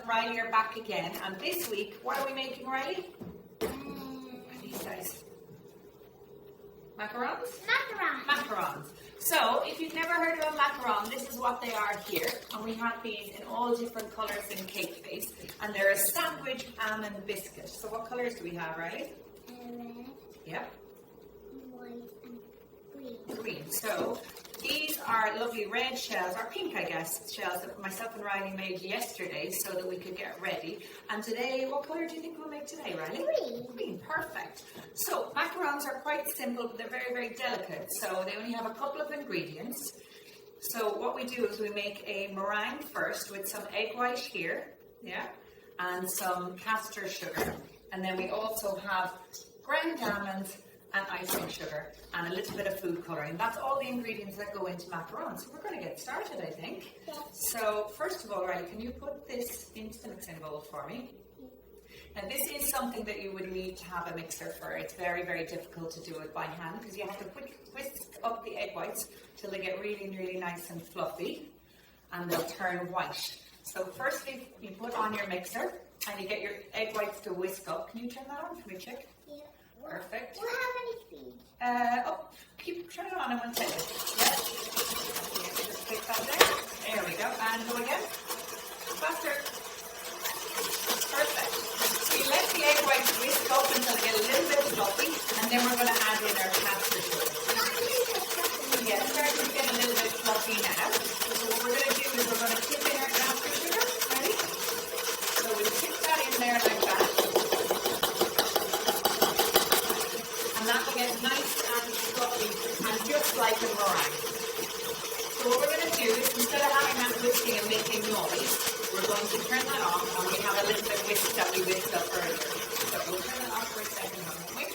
and Riley are back again, and this week, what are we making, Riley? What are these guys? Macarons? Macarons. So, if you've never heard of a macaron, this is what they are here. And we have these in all different colours in Cakeface. And they're a sandwich almond biscuit. So what colours do we have, Riley? Red. Yep. White and green. Green. So, these are lovely red shells, or pink, I guess, shells that myself and Riley made yesterday so that we could get ready. And today, what colour do you think we'll make today, Riley? Green. Green, perfect. So, macarons are quite simple, but they're very, very delicate. So, they only have a couple of ingredients. So, what we do is we make a meringue first with some egg white here, yeah, and some castor sugar. And then we also have ground almonds and icing sugar and a little bit of food colouring. That's all the ingredients that go into macarons. So we're going to get started, I think. Yes. So first of all, Riley, can you put this into the mixing bowl for me? Now this is something that you would need to have a mixer for. It's very, very difficult to do it by hand because you have to whisk up the egg whites till they get really, really nice and fluffy and they'll turn white. So firstly, you put on your mixer and you get your egg whites to whisk up. Can you turn that on for me, chick? Yeah. Perfect. We'll have any speed. Turn it on in 1 second. Yes. Yeah, just click that there. There we go. And go again. Faster. Perfect. So you let the egg whites whisk up until they get a little bit fluffy, and then we're going to add in our castor sugar. Yeah, it's starting to get a little bit fluffy now. So what we're going to do is we're going to tip in our castor sugar. Ready? So we'll tip that in there like that. That will get nice and fluffy and just like a meringue. So what we're going to do is instead of having that whisking and making noise, we're going to turn that off and we have a little bit of whisk that we whisked up earlier. So we'll turn it off for a second, won't we?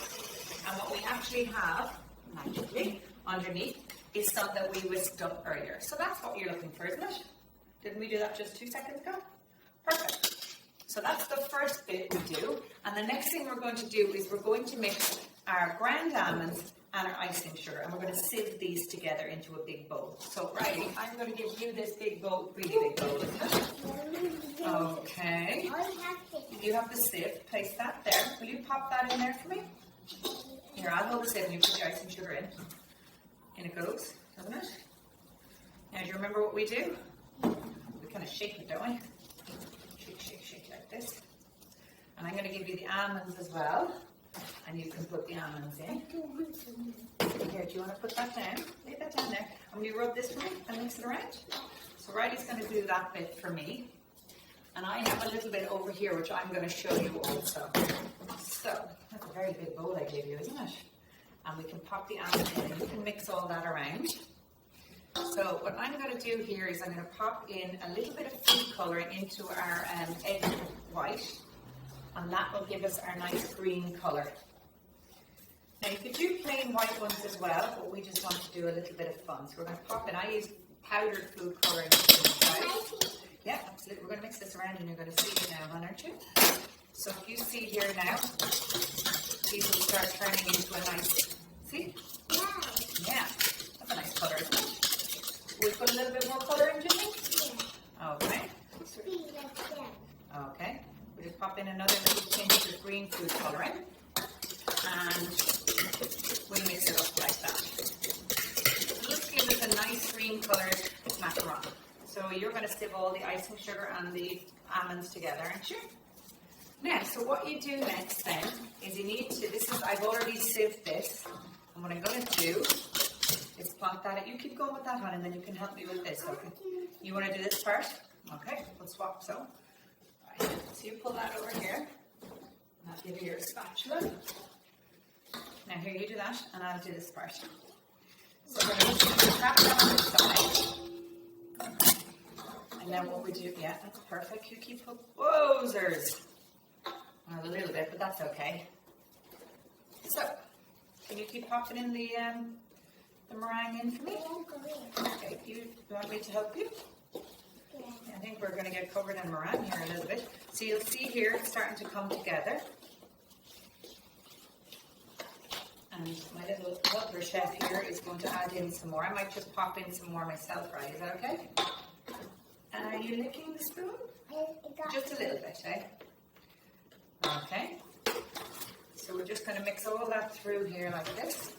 And what we actually have, magically, underneath is some that we whisked up earlier. So that's what you're looking for, isn't it? Didn't we do that just 2 seconds ago? Perfect. So that's the first bit we do. And the next thing we're going to do is we're going to mix our ground almonds and our icing sugar, and we're going to sieve these together into a big bowl. So, Riley, I'm going to give you this big bowl, really big bowl, isn't it? Okay. You have the sieve. Place that there. Will you pop that in there for me? Here, I'll hold the sieve and you put the icing sugar in. In it goes, doesn't it? Now, do you remember what we do? We kind of shake it, don't we? Shake, shake, shake like this. And I'm going to give you the almonds as well. And you can put the almonds in. Here, do you want to put that down? Lay that down there. And will you rub this for me and mix it around? So Riley's going to do that bit for me. And I have a little bit over here, which I'm going to show you also. So, that's a very big bowl I gave you, isn't it? And we can pop the almonds in and you can mix all that around. So what I'm going to do here is I'm going to pop in a little bit of food colouring into our egg white. And that will give us our nice green colour. Now you could do plain white ones as well, but we just want to do a little bit of fun. So we're going to pop in, I use powdered food colouring inside. Yeah, absolutely. We're going to mix this around and you're going to see it now, aren't you? So if you see here now, these will start turning into a nice, see? Yeah, that's a nice colour, isn't it? Will we put a little bit more colour in, do you think? Yeah. Okay. Okay. We just pop in another little pinch of green food colouring and we mix it up like that. This gives us a nice green coloured macaron. So you're going to sieve all the icing sugar and the almonds together, aren't you? Now, so what you do next then is you need to, I've already sieved this, and what I'm going to do is plonk that, you keep going with that one and then you can help me with this, okay? You want to do this part? Okay, we'll swap so. So you pull that over here, and I'll give you your spatula. Now here you do that, and I'll do this part. So we're going to wrap that on the side. And then what we do, yeah, that's perfect. You keep, wowzers. A little bit, but that's okay. So, can you keep popping in the meringue in for me? Okay, you want me to help you? I think we're going to get covered in meringue here a little bit. So you'll see here it's starting to come together. And my little butler chef here is going to add in some more. I might just pop in some more myself, right? Is that okay? And are you licking the spoon? Just a little bit, eh? Okay. So we're just going to mix all that through here like this.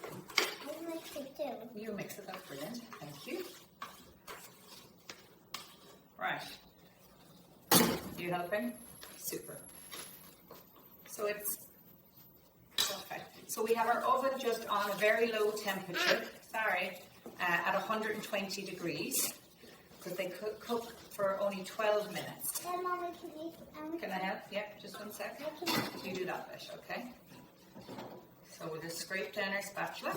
I mix it too. You mix it, that's brilliant. Thank you. Right. You helping? Super. So it's perfect. So we have our oven just on a very low temperature. Sorry, at 120 degrees. Because they cook for only 12 minutes. Mommy, Can I help? Yeah, just one sec. You do that bit, okay? So we'll just scrape down our spatula.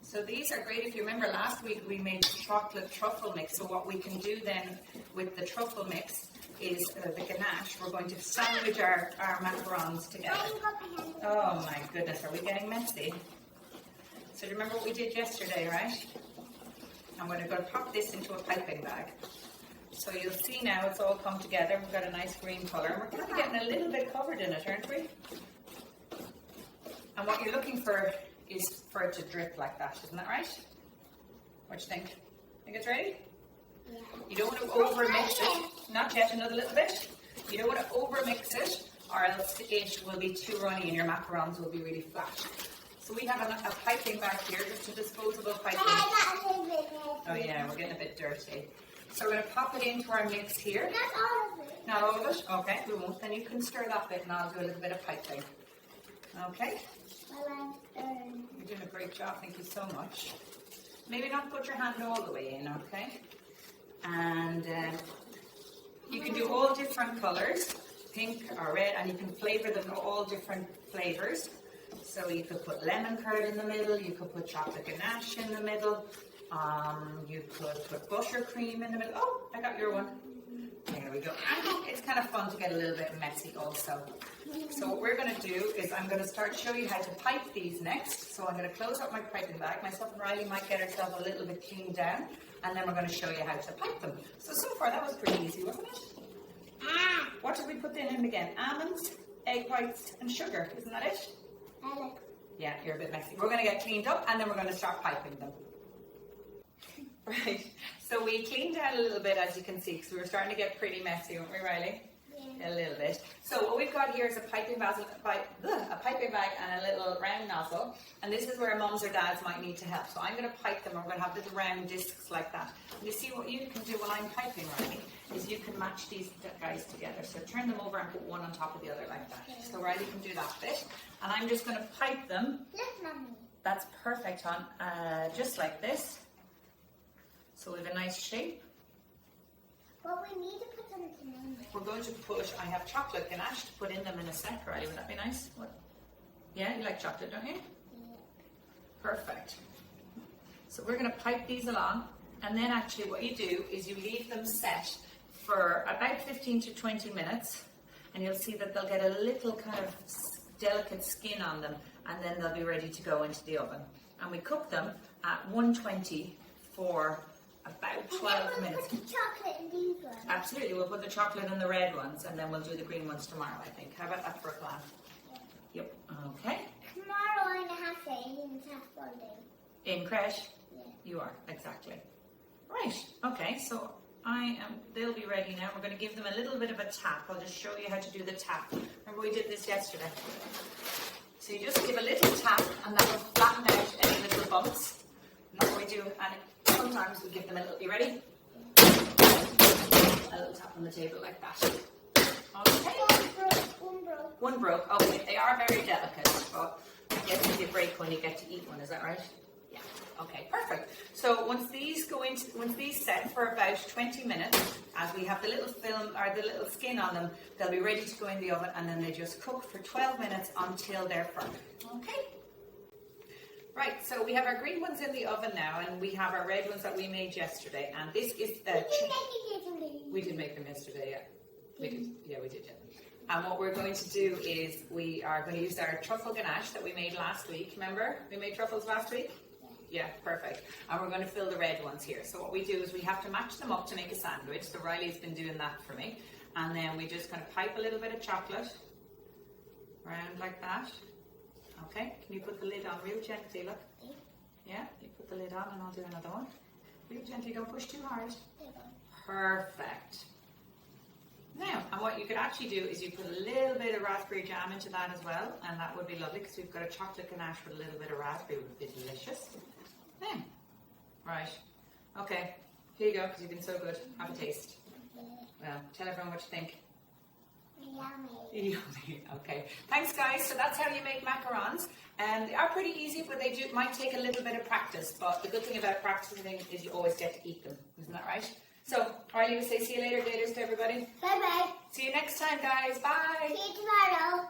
So these are great. If you remember last week we made chocolate truffle mix. So what we can do then with the truffle mix is the ganache. We're going to sandwich our macarons together. Oh my goodness, are we getting messy? So do you remember what we did yesterday, right? I'm going to go pop this into a piping bag. So you'll see now it's all come together. We've got a nice green colour. And we're kind of getting a little bit covered in it, aren't we? And what you're looking for is for it to drip like that. Isn't that right? What do you think? Think it's ready? Yeah. You don't want to over-mix it. Not yet, another little bit. You don't want to over-mix it or else it will be too runny and your macarons will be really flat. So we have a piping bag here, just a disposable piping. Oh yeah, we're getting a bit dirty. So we're going to pop it into our mix here. Not all of it. Not all of it? Okay, we won't. Then you can stir that bit and I'll do a little bit of piping. Okay? Well, I'm stirring. You're doing a great job, thank you so much. Maybe not put your hand all the way in, okay? And you can do all different colours, pink or red, and you can flavour them all different flavours. So you could put lemon curd in the middle, you could put chocolate ganache in the middle, you could put buttercream in the middle. Oh, I got your one. There we go. And it's kind of fun to get a little bit messy also. So what we're going to do is I'm going to show you how to pipe these next. So I'm going to close up my piping bag. Myself and Riley might get ourselves a little bit cleaned down, and then we're going to show you how to pipe them. So far that was pretty easy, wasn't it? What did we put in again? Almonds, egg whites, and sugar. Isn't that it? Yeah, you're a bit messy. We're going to get cleaned up and then we're going to start piping them. Right, so we cleaned out a little bit, as you can see, because we were starting to get pretty messy, weren't we, Riley? Yeah. A little bit. So what we've got here is a piping bag and a little round nozzle, and this is where mums or dads might need to help. So I'm going to pipe them, and we're going to have little round discs like that. And you see what you can do while I'm piping, Riley, is you can match these guys together. So turn them over and put one on top of the other like that. Okay. So Riley can do that bit, and I'm just going to pipe them. Look, Mommy. That's perfect, hon. Just like this. So we have a nice shape. But we need to put them in. We're going to put, I have chocolate ganache to put in them in a sec, Riley. Would that be nice? What? Yeah, you like chocolate, don't you? Yeah. Perfect. So we're going to pipe these along, and then actually what you do is you leave them set for about 15 to 20 minutes, and you'll see that they'll get a little kind of delicate skin on them, and then they'll be ready to go into the oven. And we cook them at 120 for about 12 minutes. Put the chocolate in these ones. Absolutely, we'll put the chocolate in the red ones, and then we'll do the green ones tomorrow, I think. How about that for a plan? Yeah. Yep, okay. Tomorrow I'm a half day in half day. In creche? Yeah. You are, exactly. Right, okay, so they'll be ready now. We're going to give them a little bit of a tap. I'll just show you how to do the tap. Remember we did this yesterday? So you just give a little tap, and that will flatten out any little bumps. And that's what we do, and sometimes we give them a little, you ready? A little tap on the table like that. Okay. One broke. Okay, they are very delicate, but I guess if you break one, you get to eat one. Is that right? Yeah. Okay, perfect. So once these set for about 20 minutes, as we have the little film or the little skin on them, they'll be ready to go in the oven, and then they just cook for 12 minutes until they're firm. Okay. Right, so we have our green ones in the oven now, and we have our red ones that we made yesterday, and this is the... We did make them yesterday, yeah. We did, yeah. And what we're going to do is we are going to use our truffle ganache that we made last week. Remember? We made truffles last week? Yeah, perfect. And we're going to fill the red ones here. So what we do is we have to match them up to make a sandwich. So Riley's been doing that for me. And then we just kind of pipe a little bit of chocolate around like that. Okay, can you put the lid on real gently, look? Yeah, you put the lid on and I'll do another one. Real gently, don't push too hard. Perfect. what you could actually do is you put a little bit of raspberry jam into that as well, and that would be lovely because we've got a chocolate ganache with a little bit of raspberry, would be delicious. Right. Okay. Here you go, because you've been so good. Have a taste. Well, tell everyone what you think. Yummy. Yummy. Okay. Thanks, guys. So that's how you make macarons. And they are pretty easy, but they might take a little bit of practice. But the good thing about practicing is you always get to eat them. Isn't that right? So, Riley will say see you later, gators, to everybody. Bye-bye. See you next time, guys. Bye. See you tomorrow.